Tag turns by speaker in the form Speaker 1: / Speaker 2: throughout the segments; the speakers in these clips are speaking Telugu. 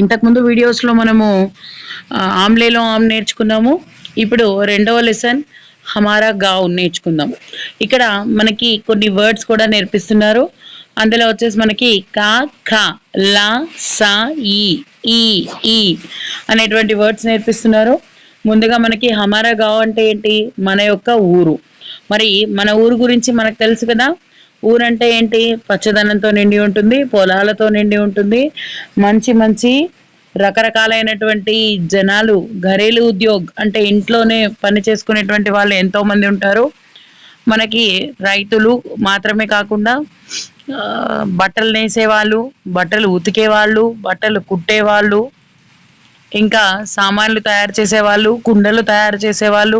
Speaker 1: ఇంతకు ముందు వీడియోస్లో మనము ఆమ్లేలో ఆమ్ నేర్చుకున్నాము. ఇప్పుడు రెండవ లెసన్ హమారా గావ్ నేర్చుకుందాం. ఇక్కడ మనకి కొన్ని వర్డ్స్ కూడా నేర్పిస్తున్నారు. అందులో వచ్చేసి మనకి కా ఖ లా సా ఈ ఈ ఈ అనేటువంటి వర్డ్స్ నేర్పిస్తున్నారు. ముందుగా మనకి హమారా గావ్ అంటే ఏంటి? మన యొక్క ఊరు. మరి మన ఊరు గురించి మనకు తెలుసు కదా. ఊరంటే ఏంటి? పచ్చదనంతో నిండి ఉంటుంది, పొలాలతో నిండి ఉంటుంది, మంచి మంచి రకరకాలైనటువంటి జనాలు, ఘరేలు ఉద్యోగ్ అంటే ఇంట్లోనే పని చేసుకునేటువంటి వాళ్ళు ఎంతో మంది ఉంటారు. మనకి రైతులు మాత్రమే కాకుండా బట్టలు నేసేవాళ్ళు, బట్టలు ఉతికేవాళ్ళు, బట్టలు కుట్టేవాళ్ళు, ఇంకా సామాన్లు తయారు చేసేవాళ్ళు, కుండలు తయారు చేసేవాళ్ళు,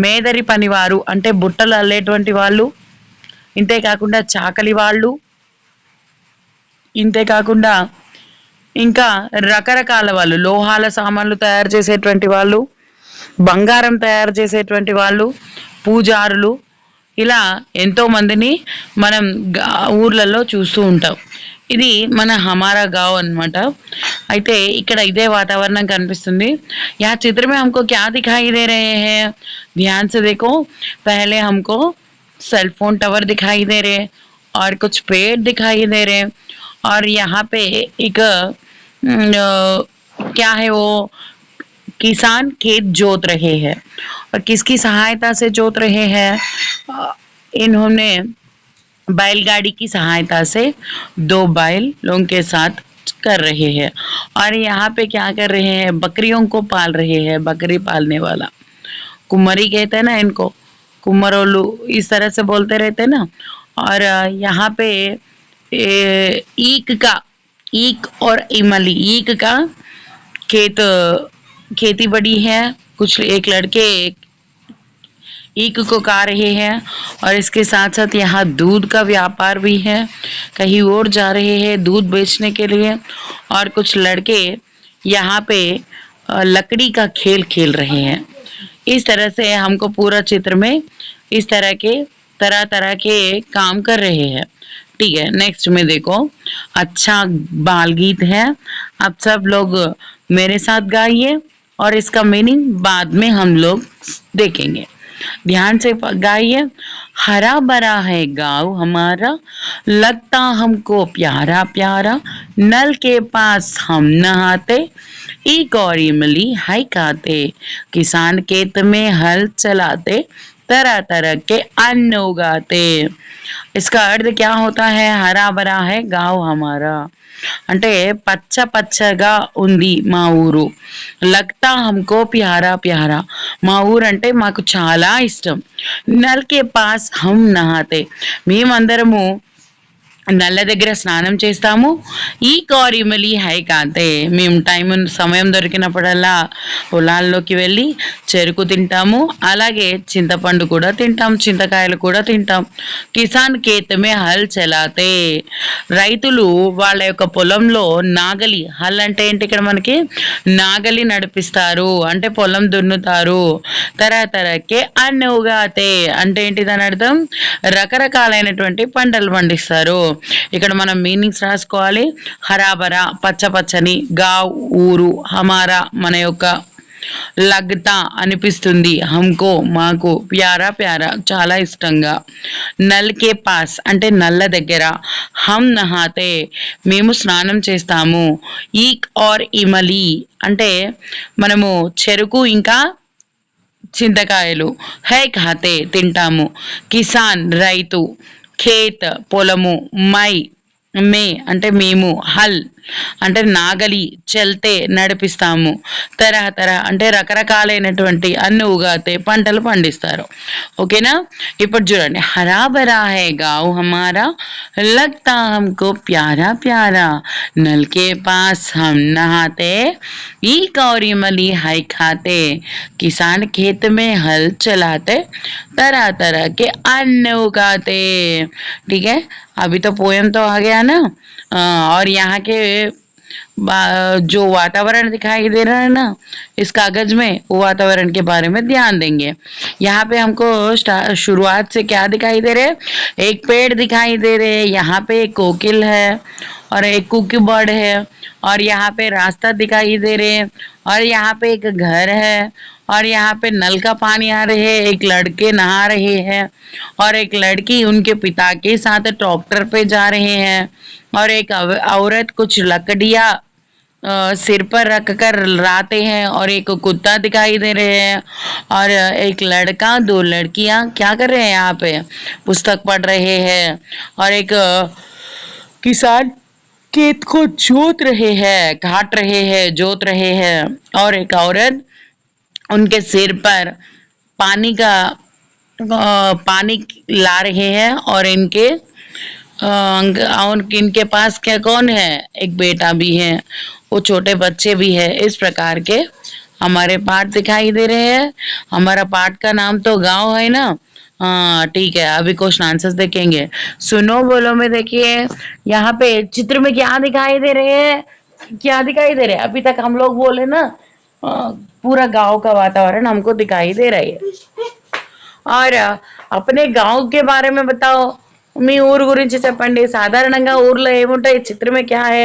Speaker 1: మేదరి పనివారు అంటే బుట్టలు అల్లేటువంటి వాళ్ళు, ఇంతే కాకుండా చాకలి వాళ్ళు, ఇంతే కాకుండా ఇంకా రకరకాల వాళ్ళు, లోహాల సామాన్లు తయారు చేసేటువంటి వాళ్ళు, బంగారం తయారు చేసేటువంటి వాళ్ళు, పూజారులు, ఇలా ఎంతో మందిని మనం ఊర్లలో చూస్తూ ఉంటాం. ఇది మన హమారా గావ్ అన్నమాట. అయితే ఇక్కడ ఇదే వాతావరణం కనిపిస్తుంది. యా చిత్ర में हमको क्या दिखाई दे रहे हैं? ध्यान से देखो. पहले हमको सेल फोन टावर दिखाई दे रहे, और कुछ पेड़ दिखाई दे रहे, और यहाँ पे एक क्या है वो, किसान खेत जोत रहे हैं. और किसकी सहायता से जोत रहे हैं? इन्होंने बैलगाड़ी की सहायता से 2 बैल लोगों के साथ कर रहे हैं. और यहाँ पे क्या कर रहे हैं? बकरियों को पाल रहे हैं. बकरी पालने वाला कुम्हारी कहते हैं ना इनको, कुम्हारोलू इस तरह से बोलते रहते हैं ना. और यहाँ पे ईक और इमली, ईक का खेती बड़ी है. कुछ एक लड़के ईक को खा रहे हैं, और इसके साथ साथ यहाँ दूध का व्यापार भी है. कहीं और जा रहे हैं दूध बेचने के लिए. और कुछ लड़के यहाँ पे लकड़ी का खेल खेल रहे हैं. इस तरह से हमको पूरा चित्र में इस तरह तरह के काम कर रहे हैं. ठीक है, नेक्स्ट में देखो. अच्छा बाल गीत है, आप सब लोग मेरे साथ गाइए, और इसका मीनिंग बाद में हम लोग देखेंगे. ध्यान से गाइए. हरा भरा है गाँव हमारा, लगता हमको प्यारा प्यारा, नल के पास हम नहाते, ईक और इमली है खाते, किसान खेत में हल चलाते, तरह तरह के अन्न उगाते. इसका अर्थ क्या होता है? हरा भरा है गाँव हमारा అంటే పచ్చ పచ్చగా ఉంది మా ఊరు. లగ్తా హమ్కో ప్యారా ప్యారా, మా ఊరు అంటే మాకు చాలా ఇష్టం. నల్ కే పాస్ హమ్ నహాతే, మేమందరము నల్ల దగ్గర స్నానం చేస్తాము. ఈ కారిమలి హై కాంతే, మేము సమయం దొరికినప్పుడల్లా పొలాల్లోకి వెళ్ళి చెరుకు తింటాము, అలాగే చింతపండు కూడా తింటాం, చింతకాయలు కూడా తింటాం. కిసాన్ కేతమే హల్ చలాతే, రైతులు వాళ్ళ యొక్క పొలంలో నాగలి, హల్ అంటే ఏంటి? ఇక్కడ మనకి నాగలి నడిపిస్తారు, అంటే పొలం దున్నుతారు. తరతరకే అన్న ఉగాతే అంటే ఏంటి? దాని అర్థం రకరకాలైనటువంటి పంటలు పండిస్తారు. ఇక్కడ మనం మీనింగ్స్ రాసుకోవాలి. హరాబరా పచ్చ పచ్చని, గా ఊరు, హమారా మన యొక్క, లగ్తా అనిపిస్తుంది, హమ్కో మాకు, ప్యారా ప్యారా చాలా ఇష్టంగా, నల్ కే పాస్ అంటే నల్ల దగ్గర, హమ్ నహాతే మేము స్నానం చేస్తాము, ఈక్ और ఇమలి అంటే మనము చెరుకు ఇంకా చింతకాయలు, హై ఖాతే తింటాము, కిసాన్ రైతు, ఖేత్ పొలము, మై మే అంటే మేము, హల్ అంటే నాగలి, చల్తే నడిపిస్తాము, తరహ తరహ అంటే రకరకాలైనటువంటి, అన్ని ఉగాతే పంటలు పండిస్తారు. ఓకేనా? ఇప్పుడు చూడండి. హరా భరా హై గావ్ హమారా, లగ్తా హమ్కో ప్యారా ప్యారా, నల్ కే పాస్ హమ్ నహాతే, ईक और इमली है खाते, किसान खेत में हल चलाते, तरह तरह के अन्न उगाते. ठीक है, अभी तो पोयम तो आ गया ना. और यहाँ के जो वातावरण दिखाई दे रहा है ना इस कागज में, वो वातावरण के बारे में ध्यान देंगे। यहाँ पे हमको शुरुआत से क्या दिखाई दे रहे हैं, एक पेड़ दिखाई दे रहे हैं, यहाँ पे एक कोकिल है और एक कुकी बर्ड है, और यहाँ पे रास्ता दिखाई दे रहे हैं, और यहाँ पे एक घर है, और यहाँ पे नल का पानी आ रहे है, एक लड़के नहा रहे हैं, और एक लड़की उनके पिता के साथ ट्रैक्टर पे जा रहे हैं, और एक औरत कुछ लकड़ियाँ सिर पर रख कर लाते हैं, और एक कुत्ता दिखाई दे रहे हैं, और एक लड़का, दो लड़कियां क्या कर रहे हैं, यहाँ पे पुस्तक पढ़ रहे हैं, और एक किसान खेत को जोत रहे हैं, काट रहे हैं, जोत रहे हैं, और एक औरत उनके सिर पर पानी ला रहे हैं, और इनके पास क्या कौन है, एक बेटा भी है, वो छोटे बच्चे भी है। इस प्रकार के हमारे पाठ दिखाई दे रहे हैं। हमारा पाठ का नाम तो गांव है ना। हाँ ठीक है, अभी क्वेश्चन आंसर्स देखेंगे। सुनो बोलो में देखिए, यहाँ पे चित्र में क्या दिखाई दे रहे हैं, क्या दिखाई दे रहे हैं, अभी तक हम लोग बोले ना पूरा गांव का वातावरण हमको दिखाई दे रही है। और अपने गांव के बारे में बताओ, మీ ఊరు గురించి చెప్పండి। సాధారణంగా ఊర్లో ఏముంటాయి, చిత్రమే క్యా హై,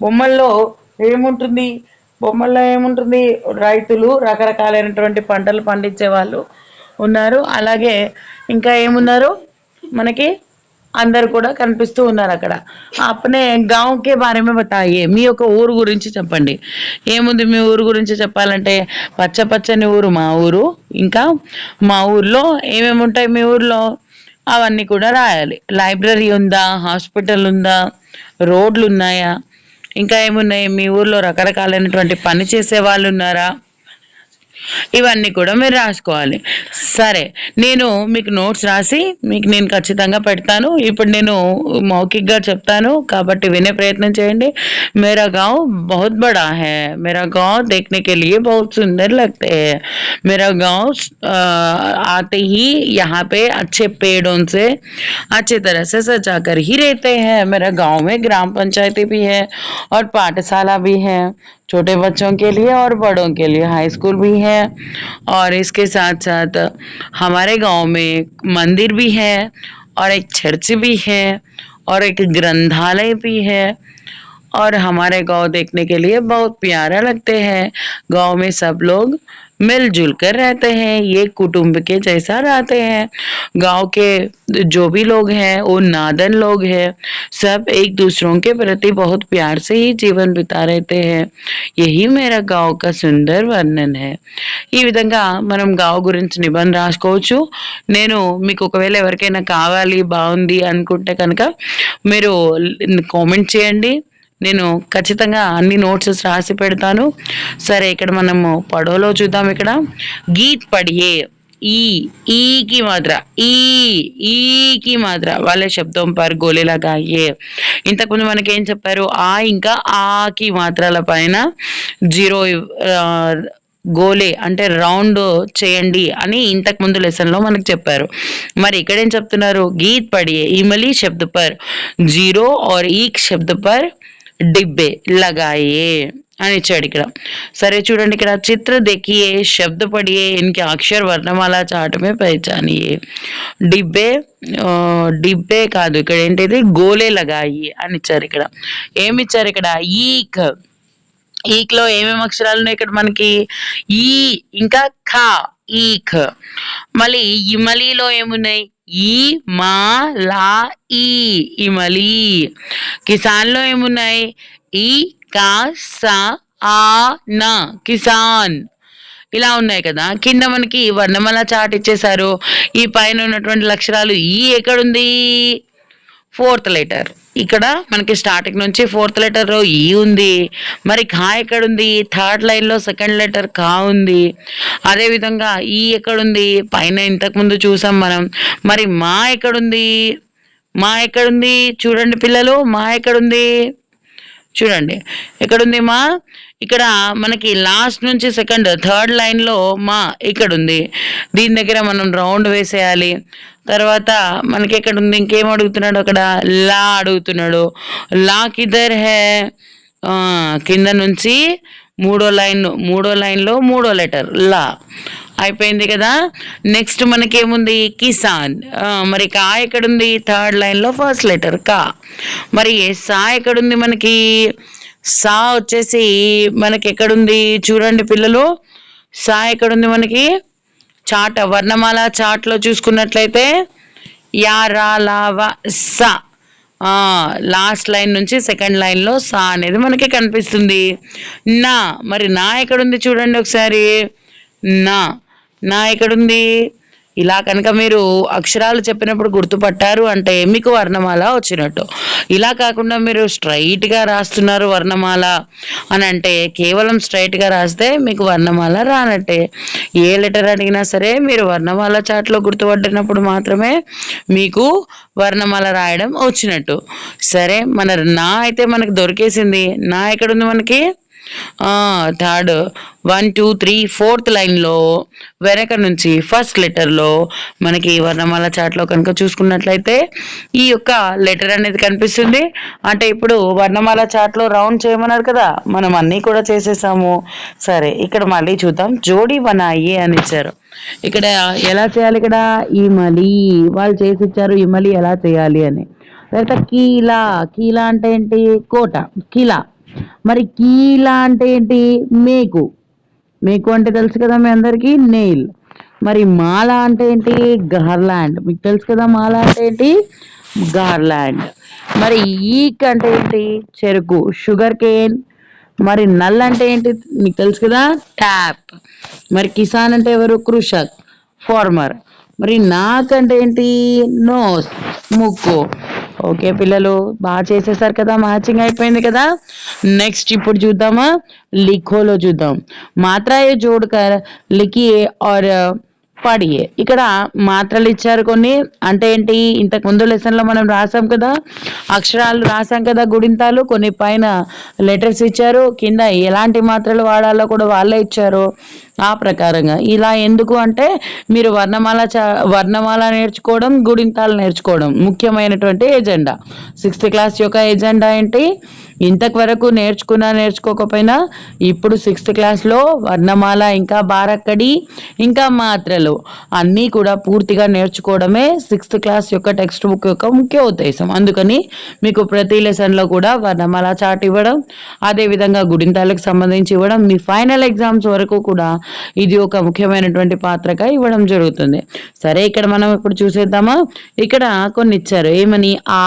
Speaker 1: బొమ్మల్లో ఏముంటుంది, బొమ్మల్లో ఏముంటుంది, రైతులు రకరకాలైనటువంటి పంటలు పండించే వాళ్ళు ఉన్నారు, అలాగే ఇంకా ఏమున్నారు మనకి అందరు కూడా కనిపిస్తూ ఉన్నారు అక్కడ। అప్నే గాంవ్ కే బారే మే బతాయియే, మీ యొక్క ఊరు గురించి చెప్పండి। ఏముంది మీ ఊరు గురించి చెప్పాలంటే, పచ్చ పచ్చని ఊరు మా ఊరు, ఇంకా మా ఊర్లో ఏమేమి ఉంటాయి మీ ఊర్లో అవన్నీ కూడా రాయాలి। లైబ్రరీ ఉందా, హాస్పిటల్ ఉందా, రోడ్లు ఉన్నాయా, ఇంకా ఏమున్నాయి మీ ఊర్లో రకరకాలైనటువంటి పని చేసే వాళ్ళు ఉన్నారా, ఇవన్నీ కూడా మీరు రాసుకోవాలి। సరే, నేను మీకు నోట్స్ రాసి మీకు నేను ఖచ్చితంగా పెడతాను। ఇప్పుడు నేను మౌఖికగా చెప్తాను కాబట్టి వినే ప్రయత్నం చేయండి। मेरा गांव बहुत बड़ा है, मेरा गांव देखने के लिए बहुत सुंदर लगते हैं, मेरा गांव आते ही यहाँ पे अच्छे पेड़ों से अच्छे तरह से सजा कर ही रहते हैं। मेरा गांव में ग्राम पंचायती भी है और पाठशाला भी है, छोटे बच्चों के लिए और बड़ों के लिए हाई स्कूल भी है, और इसके साथ साथ हमारे गांव में मंदिर भी है, और एक चर्च भी है, और एक ग्रंथालय भी है, और हमारे गांव देखने के लिए बहुत प्यारा लगते हैं। गांव में सब लोग मिलजुल कर रहते हैं, ये कुटुंब के जैसा रहते हैं। गांव के जो भी लोग हैं वो नादन लोग हैं, सब एक दूसरों के प्रति बहुत प्यार से ही जीवन बिता रहते हैं। यही मेरा गांव का सुंदर వర్ణన్ है। ఈ విధంగా మనం గావ్ గురించి నిబంధన రాసుకోవచ్చు। నేను మీకు ఒకవేళ ఎవరికైనా కావాలి బాగుంది అనుకుంటే కనుక మీరు కామెంట్ చేయండి, నేను ఖచ్చితంగా అన్ని నోట్స్ రాసి పెడతాను। సరే, ఇక్కడ మనము పడవలో చూద్దాం। ఇక్కడ గీత్ పడియే, ఈ की मात्रा, ఈ की मात्रा वाले शब्दों पर गोले लगाइए। ఇంతకుముందు మనకి ఏం చెప్పారు, ఆ ఇంకా ఆ की మాత్రల పైన జీరో గోలే అంటే రౌండ్ చేయండి అని ఇంతకు ముందు లెసన్ లో మనకు చెప్పారు। మరి ఇక్కడ ఏం చెప్తున్నారు, గీత్ పడియే ఇమలి శబ్ద పర్ జీరో और ఈక్ శబ్ద పర్ डिब्बे लगाइए అని ఇచ్చాడు ఇక్కడ। సరే చూడండి, ఇక్కడ చిత్ర देखिए, शब्द पढ़िए, इनके अक्षर वर्णमाला चार्ट में पहचानिए। డిబ్బే కాదు, ఇక్కడ ఏంటిది గోలే లగాయి అని ఇచ్చారు। ఇక్కడ ఏమి ఇచ్చారు, ఇక్కడ ఈక్ లో ఏమేమి అక్షరాలు ఉన్నాయి ఇక్కడ మనకి, ఈ ఇంకా ఖా, ఈక్। మళ్ళీ ఇమలిలో ఏమున్నాయి, ఈ మా లా ఈ ఇమలి। కిసాన్ లో ఏమున్నాయి, ఈ కా సా ఆ నా కిసాన్, ఇలా ఉన్నాయి కదా। కింద మనకి వర్ణమాల చార్ట్ ఇచ్చేసారు। ఈ పైన ఉన్నటువంటి అక్షరాలు ఈ ఎక్కడుంది, ఫోర్త్ లెటర్, ఇక్కడ మనకి స్టార్టింగ్ నుంచి ఫోర్త్ లెటర్ లో ఈ ఉంది। మరి ఖా ఎక్కడుంది, థర్డ్ లైన్ లో సెకండ్ లెటర్ ఖా ఉంది। అదే విధంగా ఈ ఎక్కడుంది, పైన ఇంతకు ముందు చూసాం మనం। మరి మా ఎక్కడుంది, మా ఎక్కడుంది చూడండి పిల్లలు, మా ఎక్కడుంది చూడండి, ఎక్కడుంది మా, ఇక్కడ మనకి లాస్ట్ నుంచి సెకండ్ థర్డ్ లైన్ లో మా ఇక్కడ ఉంది। దీని దగ్గర మనం రౌండ్ వేసేయాలి। తర్వాత మనకి ఎక్కడ ఉంది, ఇంకేం అడుగుతున్నాడు, అక్కడ లా అడుగుతున్నాడు। లా కిధర్ హై, కింద నుంచి మూడో లైన్లో మూడో లెటర్ లా అయిపోయింది కదా. నెక్స్ట్ మనకేముంది కిసాన్. మరి కా ఎక్కడుంది? థర్డ్ లైన్లో ఫస్ట్ లెటర్ కా. మరి సా ఎక్కడుంది మనకి? సా వచ్చేసి మనకి ఎక్కడుంది చూడండి పిల్లలు. సా ఎక్కడుంది మనకి? చాట్ వర్ణమాల చాట్లో చూసుకున్నట్లయితే యా రా లా వా సా, లాస్ట్ లైన్ నుంచి సెకండ్ లైన్లో సా అనేది మనకి కనిపిస్తుంది. నా మరి నా ఎక్కడుంది చూడండి ఒకసారి. నా నా ఎక్కడుంది? ఇలా కనుక మీరు అక్షరాలు చెప్పినప్పుడు గుర్తుపట్టారు అంటే మీకు వర్ణమాల వచ్చినట్టు. ఇలా కాకుండా మీరు స్ట్రైట్గా రాస్తున్నారు వర్ణమాల అని అంటే కేవలం స్ట్రైట్గా రాస్తే మీకు వర్ణమాల రానట్టే. ఏ లెటర్ అడిగినా సరే మీరు వర్ణమాల చాట్లో గుర్తుపట్టినప్పుడు మాత్రమే మీకు వర్ణమాల రాయడం వచ్చినట్టు. సరే, మన నా అయితే మనకు దొరికేసింది. నా ఎక్కడుంది మనకి? థర్డ్ 1 2 3 4th లైన్లో వెనక నుంచి ఫస్ట్ లెటర్లో మనకి వర్ణమాల చాట్లో కనుక చూసుకున్నట్లయితే ఈ యొక్క లెటర్ అనేది కనిపిస్తుంది. అంటే ఇప్పుడు వర్ణమాల చాట్లో రౌండ్ చేయమన్నారు కదా, మనం అన్నీ కూడా చేసేసాము. సరే, ఇక్కడ మళ్ళీ చూద్దాం. జోడి బనాయి అని ఇచ్చారు. ఇక్కడ ఎలా చేయాలి? ఇక్కడ ఇమలి వాళ్ళు చేసి ఇచ్చారు. ఇమలి ఎలా చేయాలి అని. తర్వాత కీలా. కీలా అంటే ఏంటి? కోట. కీలా. మరి కీలా అంటే ఏంటి? మేకు. మేకు అంటే తెలుసు కదా మీ అందరికీ, నెయిల్. మరి మాల అంటే ఏంటి? గార్లాండ్. మీకు తెలుసు కదా మాల అంటే ఏంటి? గార్లాండ్. మరి ఈక్ అంటే ఏంటి? చెరుకు, షుగర్ కేన్. మరి నల్ అంటే ఏంటి? మీకు తెలుసు కదా, ట్యాప్. మరి కిసాన్ అంటే ఎవరు? కృషక్, ఫార్మర్. మరి నాక్ అంటే ఏంటి? నోస్, ముక్కు. ఓకే పిల్లలు, బాగా చేసేసారు కదా, మ్యాచింగ్ అయిపోయింది కదా. నెక్స్ట్ ఇప్పుడు చూద్దామా, లిఖోలో చూద్దాం. మాత్రాయే జోడ్కర్ లిఖియే और పడియే. ఇక్కడ మాత్రలు ఇచ్చారు కొన్ని. అంటే ఏంటి? ఇంతకు ముందు లెసన్లో మనం రాసాం కదా, అక్షరాలు రాసాం కదా, గుడింతాలు. కొన్ని పైన లెటర్స్ ఇచ్చారు, కింద ఎలాంటి మాత్రలు వాడాలో కూడా వాళ్ళే ఇచ్చారు. ఆ ప్రకారంగా ఇలా ఎందుకు అంటే మీరు వర్ణమాల నేర్చుకోవడం, గుడింతాలు నేర్చుకోవడం ముఖ్యమైనటువంటి ఎజెండా. 6th క్లాస్ యొక్క ఎజెండా ఏంటి? ఇంతకు వరకు నేర్చుకోకపోయినా ఇప్పుడు 6th క్లాస్లో వర్ణమాల, ఇంకా బారక్కడి, ఇంకా మాత్రలు అన్నీ కూడా పూర్తిగా నేర్చుకోవడమే 6th క్లాస్ యొక్క టెక్స్ట్ బుక్ యొక్క ముఖ్య ఉద్దేశం. అందుకని మీకు ప్రతి లెసన్లో కూడా వర్ణమాల చార్ట్ ఇవ్వడం, అదేవిధంగా గుడింతాలకు సంబంధించి ఇవ్వడం, మీ ఫైనల్ ఎగ్జామ్స్ వరకు కూడా ఇది ఒక ముఖ్యమైనటువంటి పాత్రగా ఇవ్వడం జరుగుతుంది. సరే, ఇక్కడ మనం ఇప్పుడు చూసేద్దామా. ఇక్కడ కొన్ని ఇచ్చారు. ఏమని? ఆ,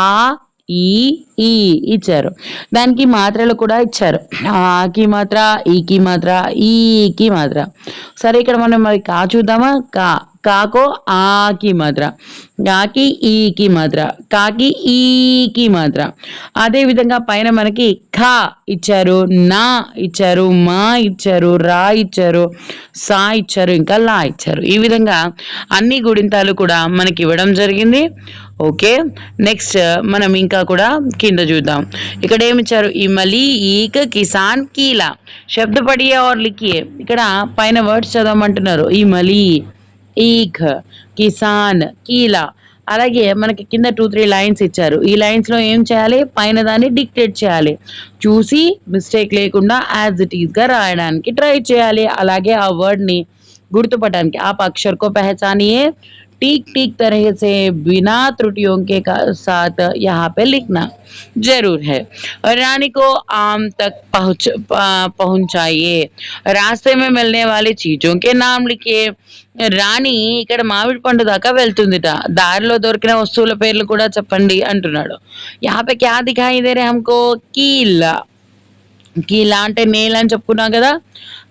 Speaker 1: ఈ, ఈ ఇచ్చారు. దానికి మాత్రలు కూడా ఇచ్చారు. ఆకి మాత్ర, ఈకి మాత్ర, ఈకి మాత్ర. సరే, ఇక్కడ మనం మరి కా చూద్దామా. కాకో ఆకి మాత్ర, కాకి ఈకి మాత్ర, కాకి ఈకి మాత్ర. అదే విధంగా పైన మనకి ఖా ఇచ్చారు, నా ఇచ్చారు, మా ఇచ్చారు, రా ఇచ్చారు, సా ఇచ్చారు, ఇంకా లా ఇచ్చారు. ఈ విధంగా అన్ని గుడింతాలు కూడా మనకి ఇవ్వడం జరిగింది. ఓకే, నెక్స్ట్ మనం ఇంకా కూడా కింద చూద్దాం. ఇక్కడ ఏమిచ్చారు? ఇమలి, ఈక్, కిసాన్, కీలా. శబ్ద పడియే और లిఖియే. ఇక్కడ పైన వర్డ్స్ చదవమంటున్నారు. ఇమలి, ఈక్, కిసాన్, కీలా. అలాగే మనకి కింద 2-3 లైన్స్ ఇచ్చారు. ఈ లైన్స్లో ఏం చేయాలి? పైన దాన్ని డిక్టేట్ చేయాలి. చూసి మిస్టేక్ లేకుండా యాజ్ ఇట్ ఈస్గా రాయడానికి ట్రై చేయాలి. అలాగే ఆ వర్డ్ని గుర్తుపట్టడానికి आप अक्षर को पहचानिए, ठीक ठीक तरह से बिना त्रुटियों के साथ यहाँ पे लिखना जरूर है। रानी को आम तक पहुंचाइए, रास्ते में मिलने वाली चीजों के नाम लिखिए. రాణి ఇక్కడ మామిడి పండు దాకా వెళ్తుందిట, దారిలో దొరికిన వస్తువుల పేర్లు కూడా చెప్పండి అంటున్నాడు. यहाँ पे क्या दिखाई दे रहे हमको? कीला. కీలా అంటే నేల్ అని చెప్పుకున్నాం కదా.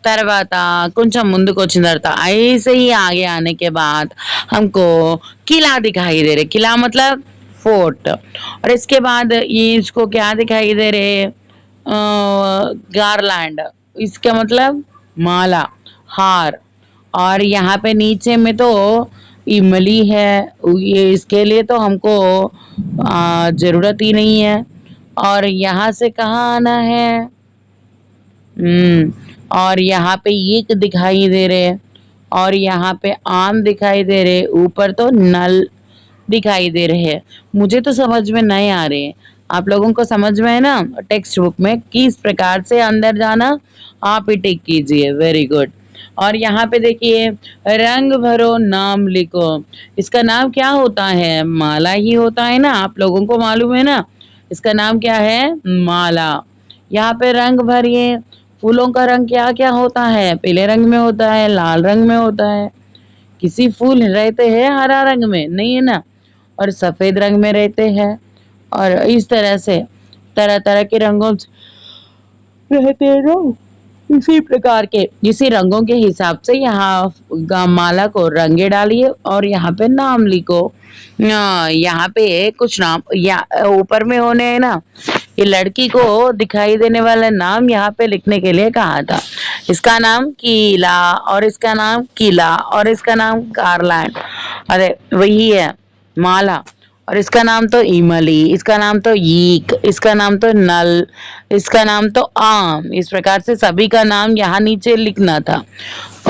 Speaker 1: తర్వాత కొంచెం ముందుకు వచ్చిన తర్వాత ऐसे ही आगे आने के बाद हमको किला दिखाई दे रहे. किला मतलब फोर्ट. और इसके बाद ये इसको क्या दिखाई दे रहे? गारलैंड. इसका मतलब माला, हार. और यहाँ पे नीचे में तो इमली है, ये इसके लिए तो हमको ज़रूरत ही नहीं है. और यहाँ से कहाँ आना है? और यहाँ पे ईक दिखाई दे रहे, और यहाँ पे आम दिखाई दे रहे, ऊपर तो नल दिखाई दे रहे हैं. मुझे तो समझ में नहीं आ रहे. आप लोगों को समझ में है ना? टेक्स्ट बुक में किस प्रकार से अंदर जाना आप ही टिक कीजिए। Very good. और यहाँ पे देखिए, रंग भरो नाम लिखो। इसका नाम क्या होता है? माला ही होता है ना, आप लोगों को मालूम है ना। इसका नाम क्या है? माला। यहाँ पे रंग भरिए। फूलों का रंग क्या क्या होता है? पीले रंग में होता है, लाल रंग में होता है। किसी फूल रहते हैं हरा रंग में, नहीं है ना, और सफेद रंग में रहते हैं। और इस तरह से तरह तरह के रंगों रहते हैं ना, इसी प्रकार के इसी रंगों के हिसाब से यहाँ माला को रंगे डालिए और यहाँ पे नाम लिखो। यहाँ पे कुछ नाम या ऊपर में होने है ना, ये लड़की को दिखाई देने वाला नाम यहाँ पे लिखने के लिए कहा था। इसका नाम कीला, और इसका नाम किला, और इसका नाम गारलैंड, अरे वही है माला। और इसका नाम तो इमली, इसका नाम तो ईक, इसका नाम तो नल, इसका नाम तो आम। इस प्रकार से सभी का नाम यहाँ नीचे लिखना था।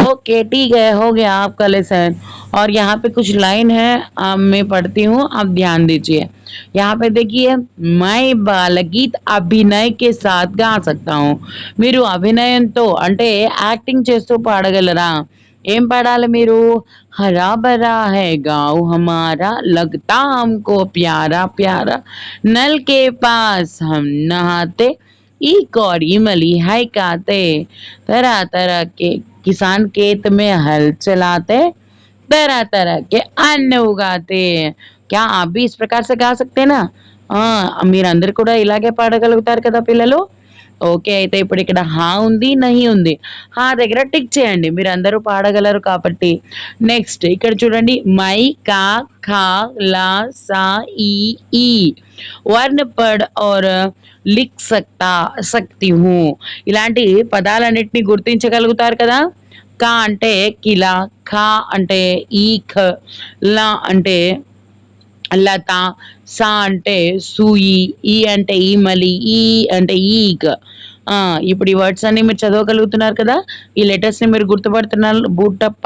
Speaker 1: ओके ठीक है, हो गया आपका लेसन। और यहाँ पे कुछ लाइन है, मैं पढ़ती हूँ, आप ध्यान दीजिए। यहाँ पे देखिए, मैं बालगीत अभिनय के साथ गा सकता हूँ। మీరు అభినయంతో అంటే యాక్టింగ్ చేస్తూ పాడగలరా? ఏం పాడాలి మీరు? हरा भरा है गाँव हमारा, लगता हमको प्यारा प्यारा, नल के पास हम नहाते, ईक और इमली है खाते, तरह तरह के किसान खेत में हल चलाते, तरह तरह के अन्न उगाते। क्या आप भी इस प्रकार से गा सकते हैं ना? మీరందరూ కూడా ఇలాగే పాడగలుగుతారు కదా పిల్లలు? ఓకే. అయితే ఇప్పుడు ఇక్కడ హా ఉంది, నహి ఉంది. హా దగ్గర టిక్ చేయండి. మీరందరూ పాడగలరు కాబట్టి. నెక్స్ట్ ఇక్కడ చూడండి, మై, కా, ఖా, లా, సా, ఈ, ఈ वर्ण पढ़ और లిక్ సక్తా సక్తి హూ ఇలాంటి పదాలన్నిటిని గుర్తించగలుగుతారు కదా. కా అంటే కిలా, ఖా అంటే ఈఖ్, లా అంటే లత, సా అంటే సూయి, ఈ అంటే ఈమలి, ఈ అంటే ఈగ్. ఇప్పుడు ఈ వర్డ్స్ అన్ని మీరు చదవగలుగుతున్నారు కదా. ఈ లెటర్స్ ని మీరు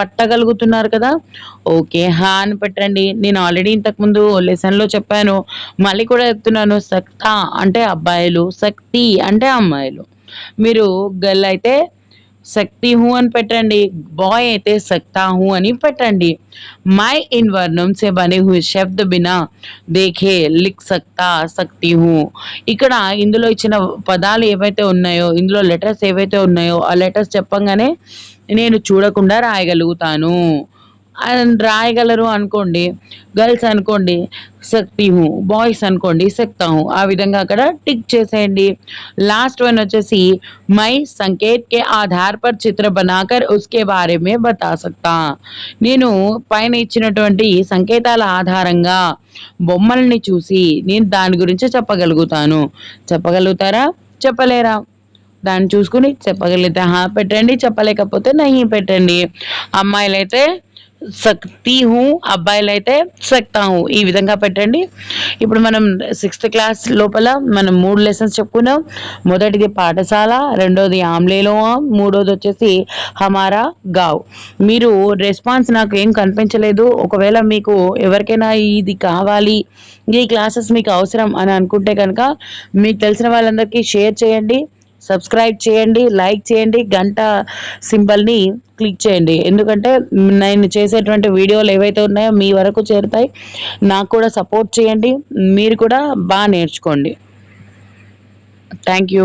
Speaker 1: పట్టగలుగుతున్నారు కదా. ఓకే, హా అని పెట్టండి. నేను ఆల్రెడీ ఇంతకు ముందు లెసన్ లో చెప్పాను, మళ్ళీ కూడా చెప్తున్నాను. సక్తా అంటే అబ్బాయిలు, శక్తి అంటే అమ్మాయిలు. మీరు గర్ల్ అయితే सकती हूँ అని పెట్టండి, బాయ్ అయితే सकता हूँ అని పెట్టండి. मैं इन वर्णों से बने हुए शब्द बिना देखे लिख सकता सकती हूँ. ఇక్కడ ఇందులో ఇచ్చిన పదాలు ఏవైతే ఉన్నాయో, ఇందులో లెటర్స్ ఏవైతే ఉన్నాయో ఆ లెటర్స్ చెప్పంగానే నేను చూడకుండా రాయగలుగుతాను. రాయగలరు అనుకోండి, గర్ల్స్ అనుకోండి सकती हूँ, బాయ్స్ అనుకోండి सकता हूँ. ఆ విధంగా అక్కడ టిక్ చేసేయండి. लास्ट वन వచ్చేసి मैं संकेत के आधार पर चित्र बनाकर उसके बारे में बता सकता. నేను పైన ఇచ్చినటువంటి సంకేతాల ఆధారంగా బొమ్మల్ని చూసి నేను దాని గురించి చెప్పగలుగుతాను. చెప్పగలుగుతారా? చెప్పలేరా? దాన్ని చూసుకుని చెప్పగలిగితే హా పెట్టండి, చెప్పలేకపోతే నహీ పెట్టండి. అమ్మాయిలైతే సక్తి హూ, అబ్బాయిలైతే సక్తా హూ, ఈ విధంగా పెట్టండి. ఇప్పుడు మనం 6th క్లాస్ లోపల మనం 3 లెసన్స్ చెప్పుకున్నాం. మొదటిది పాఠశాల, రెండోది ఆమ్లేలో ఆమ్, మూడోది వచ్చేసి హమారా గావ్. మీరు రెస్పాన్స్ నాకు ఏం కనిపించలేదు. ఒకవేళ మీకు ఎవరికైనా ఇది కావాలి, ఈ క్లాసెస్ మీకు అవసరం అని అనుకుంటే కనుక మీకు తెలిసిన వాళ్ళందరికీ షేర్ చేయండి, సబ్స్క్రైబ్ చేయండి, లైక్ చేయండి, గంట సింబల్ని క్లిక్ చేయండి. ఎందుకంటే నేను చేసేటువంటి వీడియోలు ఏవైతే ఉన్నాయో మీ వరకు చేరుతాయి. నాకు కూడా సపోర్ట్ చేయండి, మీరు కూడా బాగా నేర్చుకోండి. Thank you.